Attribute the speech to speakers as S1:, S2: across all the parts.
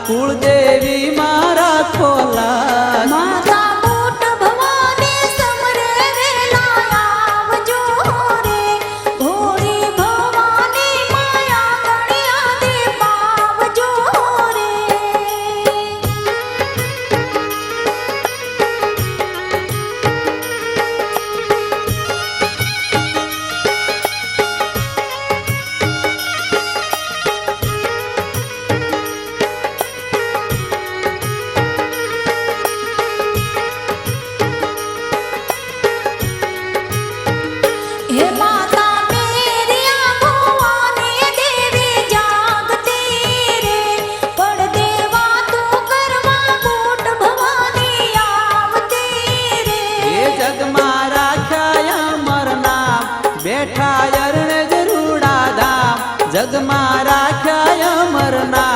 S1: कुलदेवी मारा खोला
S2: माता बूट भवानी समरे वेला आवजो रे भोळी भवानी माया गणिया दे पावजो रे हे माता मेरी भवानी देवी जागती रे पड़ देवा तू करवा बूट भवानी आवती रे
S1: ये जग मारा ख्याया मरना बैठा अरण जरूड़ा धाम जग मारा ख्याया मरना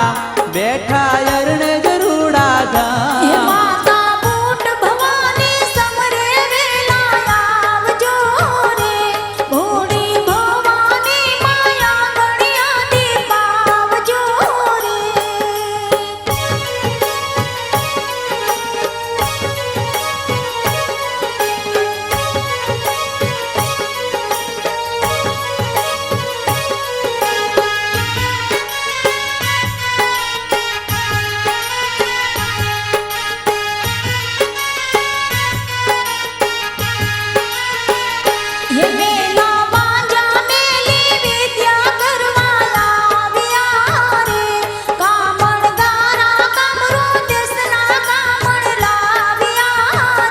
S1: बैठा अरण जरूड़ा
S2: हे
S1: धाम
S2: माता बूट भवानी समरे वेला आवजो रे भोळी भवानी माया गणिया दे पावजो रे ये मेला बाजा मेली विद्या करवा लाविया रे कामण गारा कमरू देसना कामण लाविया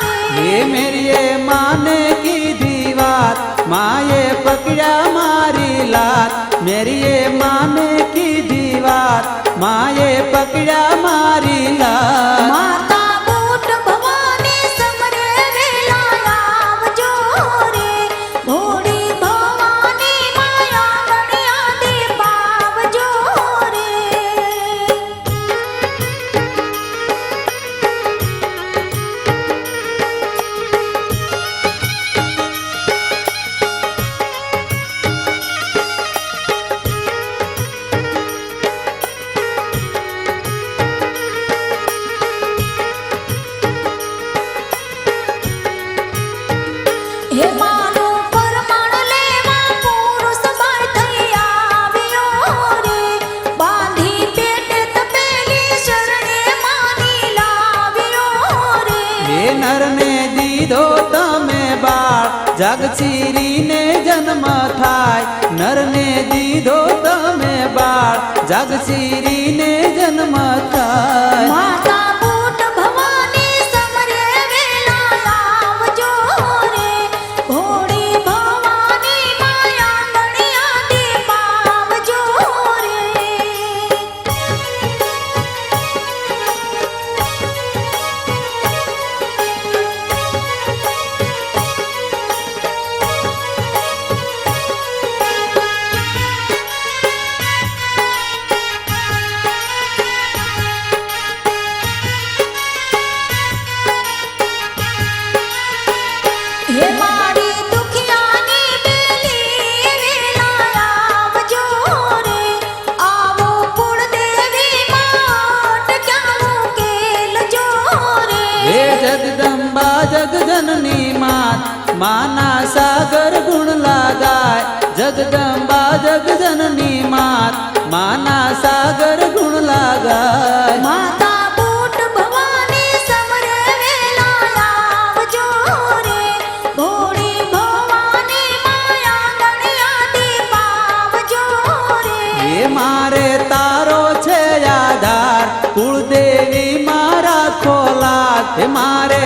S2: रे
S1: ये मेरी ये माने की दीवार माए पकड़ा मारी लात मेरी ये माने की दीवार माए पकड़ा मारी लात
S2: माता बूट भवानी समरे वेला आवजो रे भोळी भवानी माया गणिया दे पावजो रे हे मानो परमाण लेवा पुरुष बार થઈ આવ્યો રે બાંધી પેટે તપેલી શરણે માની લાવ્યો રે
S1: हे नर ने दीधो तमे बाळ जग चीरी ने जन्म थाय नर ने दीधो तमे बाळ जग चीरी ने जन्म थाय
S2: माता बूट भवानी समरे वेला आवजो रे भोळी भवानी माया गणिया दे पावजो रे हे मारी दुखियानी बेली वेला आवजो रे आवो कुलदेवी माट क्यावो केलजो रे
S1: हे जगदंबा जगजननी मात माना सागर गुण लगाय जगदंबा जगजननी मात माना सागर गुण लगाय
S2: माता बूट भवानी समरे वेला आवजो रे भोळी भवानी माया गणिया दे पावजो रे
S1: ये मारे तारो छे आधार कुलदेवी मारा खोला हे मारे